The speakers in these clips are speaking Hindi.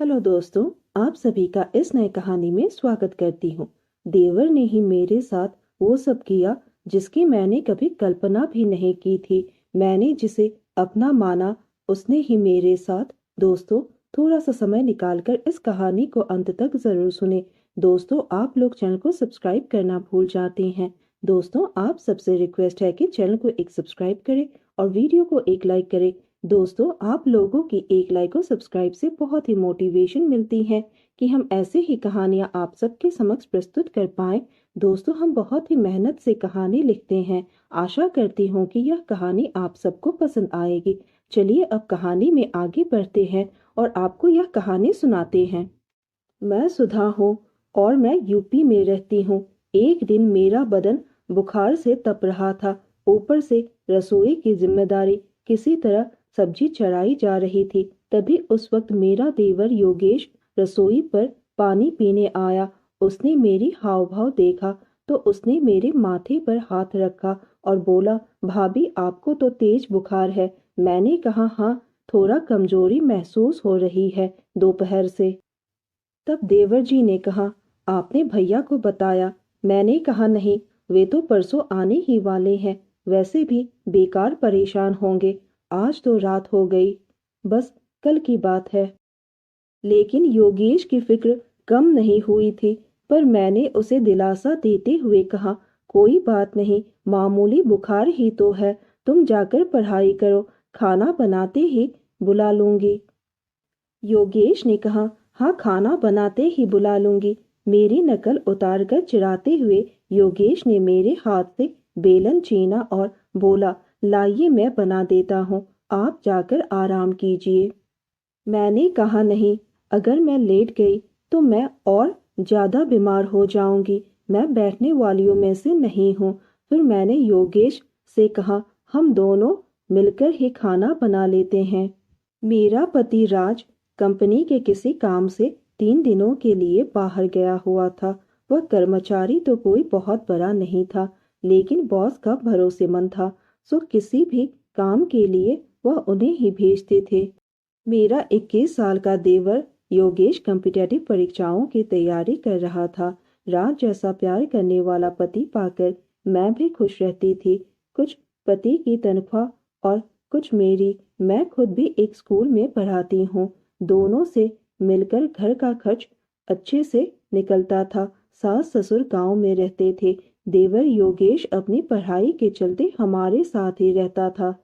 हेलो दोस्तों, आप सभी का इस नए कहानी में स्वागत करती हूँ। देवर ने ही मेरे साथ वो सब किया जिसकी मैंने कभी कल्पना भी नहीं की थी। मैंने जिसे अपना माना उसने ही मेरे साथ। दोस्तों, थोड़ा सा समय निकालकर इस कहानी को अंत तक जरूर सुने। दोस्तों, आप लोग चैनल को सब्सक्राइब करना भूल जाते हैं। दोस्तों, आप सबसे रिक्वेस्ट है कि चैनल को एक सब्सक्राइब करें और वीडियो को एक लाइक करें। दोस्तों, आप लोगों की एक लाइक और सब्सक्राइब से बहुत ही मोटिवेशन मिलती है कि हम ऐसे ही कहानियां आप सबके समक्ष प्रस्तुत कर पाएं। दोस्तों, हम बहुत ही मेहनत से कहानी लिखते हैं। आशा करती हूँ कि यह कहानी आप सबको पसंद आएगी। चलिए अब कहानी में आगे बढ़ते हैं और आपको यह कहानी सुनाते हैं। मैं सुधा हूँ और मैं यूपी में रहती हूँ। एक दिन मेरा बदन बुखार से तप रहा था। ऊपर से रसोई की जिम्मेदारी, किसी तरह सब्जी चढ़ाई जा रही थी। तभी उस वक्त मेरा देवर योगेश रसोई पर पानी पीने आया। उसने मेरी हाव भाव देखा तो उसने मेरे माथे पर हाथ रखा और बोला, भाभी आपको तो तेज बुखार है। मैंने कहा, हाँ, थोड़ा कमजोरी महसूस हो रही है दोपहर से। तब देवर जी ने कहा, आपने भैया को बताया? मैंने कहा, नहीं, वे तो परसों आने ही वाले हैं। वैसे भी बेकार परेशान होंगे। आज तो रात हो गई, बस कल की बात है। लेकिन योगेश की फिक्र कम नहीं हुई थी। पर मैंने उसे दिलासा देते हुए कहा, कोई बात नहीं, मामूली बुखार ही तो है। तुम जाकर पढ़ाई करो, खाना बनाते ही बुला लूंगी। योगेश ने कहा, हाँ, खाना बनाते ही बुला लूंगी। मेरी नकल उतार कर चिढ़ाते हुए योगेश ने मेरे हाथ से बेलन छीना और बोला, लाइए मैं बना देता हूँ, आप जाकर आराम कीजिए। मैंने कहा, नहीं, अगर मैं लेट गई तो मैं और ज्यादा बीमार हो जाऊंगी। मैं बैठने वालियों में से नहीं हूँ। फिर मैंने योगेश से कहा, हम दोनों मिलकर ही खाना बना लेते हैं। मेरा पति राज कंपनी के किसी काम से 3 दिनों के लिए बाहर गया हुआ था। वह कर्मचारी तो कोई बहुत बड़ा नहीं था, लेकिन बॉस का भरोसेमंद था। सो किसी भी काम के लिए वह उन्हें ही भेजते थे। मेरा 21 साल का देवर योगेश कॉम्पिटेटिव परीक्षाओं की तैयारी कर रहा था। राज जैसा प्यार करने वाला पति पाकर मैं भी खुश रहती थी। कुछ पति की तनख्वाह और कुछ मेरी। मैं खुद भी एक स्कूल में पढ़ाती हूँ। दोनों से मिलकर घर का खर्च अच्छे से निकलता था। सास ससुर गांव में रहते थे। देवर योगेश अपनी पढ़ाई के चलते हमारे साथ ही रहता था।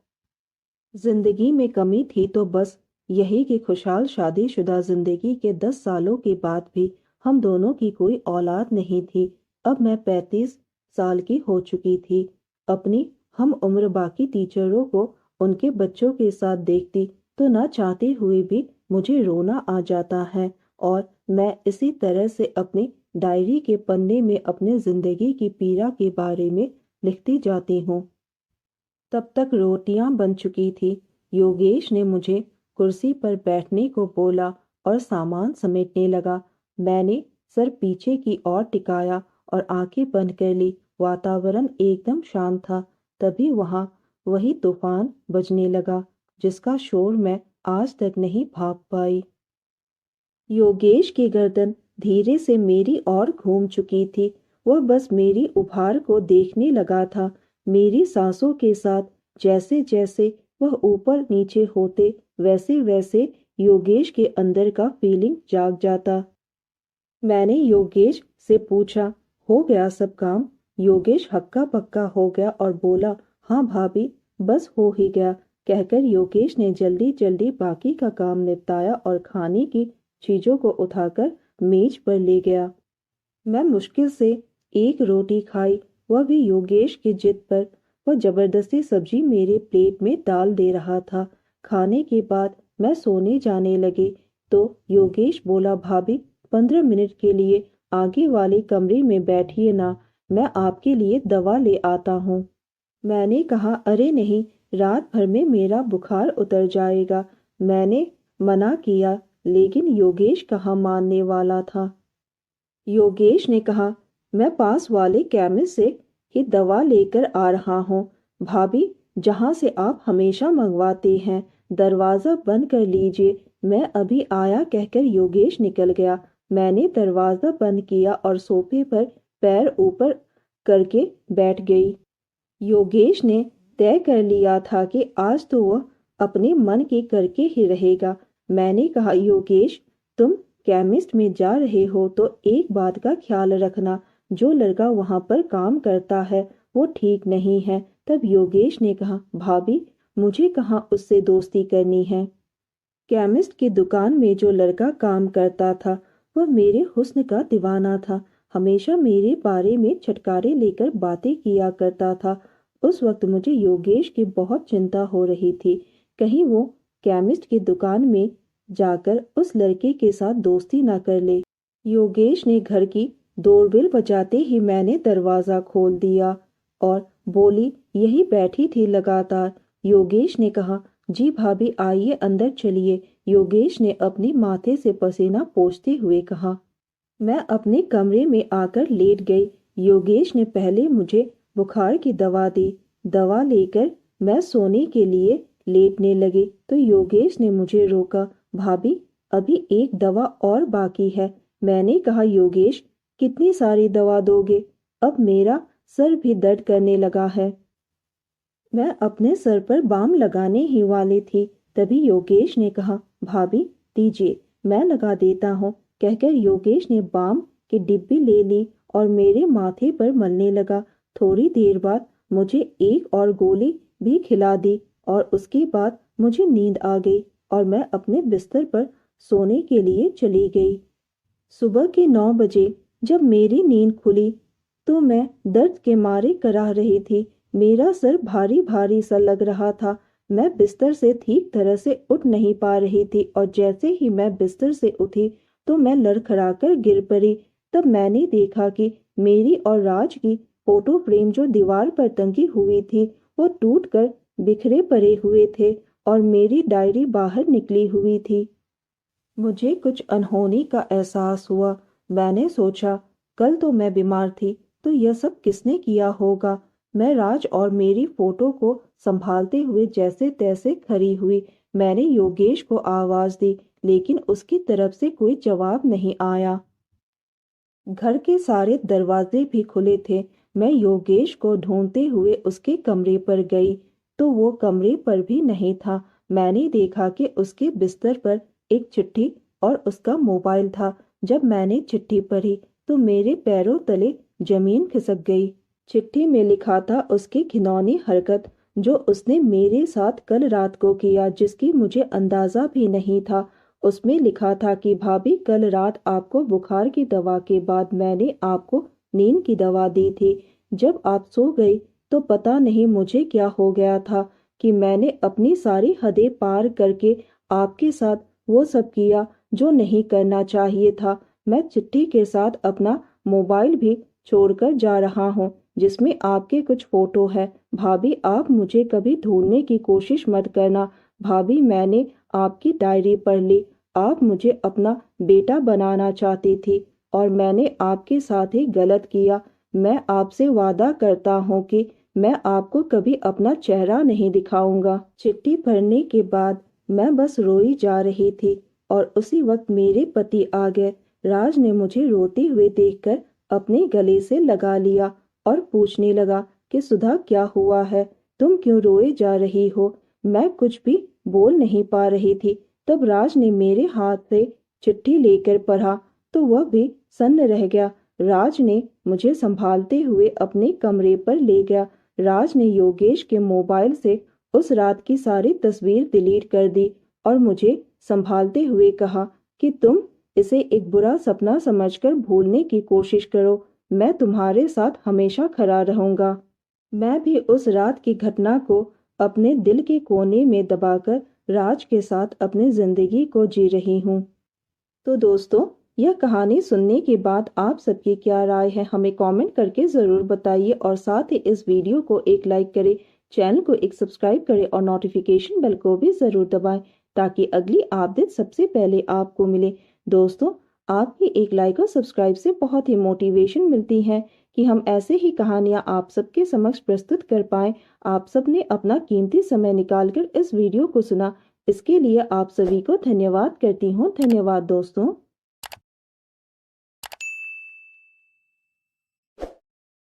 जिंदगी में कमी थी तो बस यही कि खुशहाल शादीशुदा जिंदगी के 10 सालों के बाद भी हम दोनों की कोई औलाद नहीं थी। अब मैं 35 साल की हो चुकी थी। अपनी हम उम्र बाकी टीचरों को उनके बच्चों के साथ देखती तो ना चाहते हुए भी मुझे रोना आ जाता है और मैं इसी तरह से अपनी डायरी के पन्ने में अपने जिंदगी की पीड़ा के बारे में लिखती जाती हूँ। तब तक रोटियां बन चुकी थी। योगेश ने मुझे कुर्सी पर बैठने को बोला और सामान समेटने लगा। मैंने सर पीछे की ओर टिकाया और आंखें बंद कर ली। वातावरण एकदम शांत था। तभी वहां वही तूफान बजने लगा जिसका शोर मैं आज तक नहीं भाप पाई। योगेश की गर्दन धीरे से मेरी ओर घूम चुकी थी। वह बस मेरी उभार को देखने लगा था। मेरी सांसों के साथ जैसे जैसे वह ऊपर नीचे होते वैसे वैसे योगेश के अंदर का फीलिंग जाग जाता। मैंने योगेश से पूछा, हो गया सब काम? योगेश हक्का पक्का हो गया और बोला, हाँ भाभी, बस हो ही गया। कहकर योगेश ने जल्दी जल्दी बाकी का काम निपटाया और खाने की चीजों को उठाकर मेज पर ले गया। मैं मुश्किल से एक रोटी खाई, वह भी योगेश की जिद पर। वह जबरदस्ती सब्जी मेरे प्लेट में डाल दे रहा था। खाने के बाद मैं सोने जाने लगी तो योगेश बोला, भाभी, 15 मिनट के लिए आगे वाले कमरे में बैठिए ना, मैं आपके लिए दवा ले आता हूँ। मैंने कहा, अरे नहीं, रात भर में मेरा बुखार उतर जाएगा। मैंने मना किया, लेकिन योगेश कहाँ मानने वाला था। योगेश ने कहा, मैं पास वाले केमिस्ट से ही दवा लेकर आ रहा हूँ। भाभी, जहाँ से आप हमेशा मंगवाते हैं, दरवाजा बंद कर लीजिए। मैं अभी आया कहकर योगेश निकल गया। मैंने दरवाजा बंद किया और सोफे पर पैर ऊपर करके बैठ गई। योगेश ने तय कर लिया था कि आज तो वह अपने मन के करके ही रहेगा। मैंने कहा, योगेश, तुम केमिस्ट में जा रहे हो तो एक बात का ख्याल रखना, जो लड़का वहां पर काम करता है वो ठीक नहीं है। तब योगेश ने कहा, भाभी, मुझे कहाँ उससे दोस्ती करनी है। केमिस्ट की दुकान में जो लड़का काम करता था वह मेरे हुस्न का दीवाना था। हमेशा मेरे बारे में छटकारे लेकर बातें किया करता था। उस वक्त मुझे योगेश की बहुत चिंता हो रही थी, कहीं वो केमिस्ट की दुकान में जाकर उस लड़के के साथ दोस्ती ना कर ले। योगेश ने घर की डोरबेल बजाते ही मैंने दरवाजा खोल दिया और बोली, यही बैठी थी लगातार। योगेश ने कहा, जी भाभी, आइए अंदर चलिए। योगेश ने अपने माथे से पसीना पोंछते हुए कहा। मैं अपने कमरे में आकर लेट गई। योगेश ने पहले मुझे बुखार की दवा दी। दवा लेकर मैं सोने के लिए लेटने लगी तो योगेश ने मुझे रोका। भाभी, अभी एक दवा और बाकी है। मैंने कहा, योगेश, कितनी सारी दवा दोगे? अब मेरा सर भी दर्द करने लगा है। मैं अपने सर पर बाम लगाने ही वाली थी, तभी योगेश ने कहा, भाभी, दीजिए, मैं लगा देता हूँ। कहकर योगेश ने बाम की डिब्बी ले ली और मेरे माथे पर मलने लगा। थोड़ी देर बाद मुझे एक और गोली भी खिला दी और उसके बाद मुझे नींद आ गई और मैं अपने बिस्तर पर सोने के लिए चली गई। सुबह के 9 बजे जब मेरी नींद खुली तो मैं दर्द के मारे कराह रही थी। मेरा सर भारी भारी सा लग रहा था। मैं बिस्तर से ठीक तरह से उठ नहीं पा रही थी और जैसे ही मैं बिस्तर से उठी तो मैं लड़खड़ाकर गिर पड़ी। तब मैंने देखा कि मेरी और राज की फोटो फ्रेम जो दीवार पर टंगी हुई थी वो टूटकर बिखरे पड़े हुए थे और मेरी डायरी बाहर निकली हुई थी। मुझे कुछ अनहोनी का एहसास हुआ। मैंने सोचा, कल तो मैं बीमार थी तो यह सब किसने किया होगा। मैं राज और मेरी फोटो को संभालते हुए जैसे तैसे खड़ी हुई। मैंने योगेश को आवाज दी लेकिन उसकी तरफ से कोई जवाब नहीं आया। घर के सारे दरवाजे भी खुले थे। मैं योगेश को ढूंढते हुए उसके कमरे पर गई तो वो कमरे पर भी नहीं था। मैंने देखा कि उसके बिस्तर पर एक चिट्ठी और उसका मोबाइल था। जब मैंने चिट्ठी पढ़ी तो मेरे पैरों तले जमीन खिसक गई। चिट्ठी में लिखा था उसकी घिनौनी हरकत जो उसने मेरे साथ कल रात को किया, जिसकी मुझे अंदाजा भी नहीं था। उसमें लिखा था कि भाभी, कल रात आपको बुखार की दवा के बाद मैंने आपको नींद की दवा दी थी। जब आप सो गई तो पता नहीं मुझे क्या हो गया था कि मैंने अपनी सारी हदें पार करके आपके साथ वो सब किया जो नहीं करना चाहिए था। मैं चिट्ठी के साथ अपना मोबाइल भी छोड़कर जा रहा हूँ जिसमें आपके कुछ फोटो है। भाभी, आप मुझे कभी ढूंढने की कोशिश मत करना। भाभी, मैंने आपकी डायरी पढ़ ली। आप मुझे अपना बेटा बनाना चाहती थी और मैंने आपके साथ ही गलत किया। मैं आपसे वादा करता हूँ कि मैं आपको कभी अपना चेहरा नहीं दिखाऊंगा। चिट्ठी पढ़ने के बाद मैं बस रोई जा रही थी और उसी वक्त मेरे पति आ गए। राज ने मुझे रोते हुए देखकर अपने गले से लगा लिया और पूछने लगा कि सुधा, क्या हुआ है? तुम क्यों रोए जा रही हो? मैं कुछ भी बोल नहीं पा रही थी। तब राज ने मेरे हाथ से चिट्ठी लेकर पढ़ा तो वह भी सन्न रह गया। राज ने मुझे संभालते हुए अपने कमरे पर ले गया। राज ने योगेश के मोबाइल से उस रात की सारी तस्वीर डिलीट कर दी और मुझे संभालते हुए कहा कि तुम इसे एक बुरा सपना समझकर भूलने की कोशिश करो। मैं तुम्हारे साथ हमेशा खड़ा रहूंगा। मैं भी उस रात की घटना को अपने दिल के कोने में दबाकर राज के साथ अपनी जिंदगी को जी रही हूँ। तो दोस्तों, यह कहानी सुनने के बाद आप सबकी क्या राय है हमें कमेंट करके ज़रूर बताइए और साथ ही इस वीडियो को एक लाइक करें, चैनल को एक सब्सक्राइब करें और नोटिफिकेशन बेल को भी ज़रूर दबाएं ताकि अगली अपडेट सबसे पहले आपको मिले। दोस्तों, आपकी एक लाइक और सब्सक्राइब से बहुत ही मोटिवेशन मिलती है कि हम ऐसे ही कहानियाँ आप सबके समक्ष प्रस्तुत कर पाएं। आप सबने अपना कीमती समय निकालकर इस वीडियो को सुना, इसके लिए आप सभी को धन्यवाद करती हूँ। धन्यवाद दोस्तों।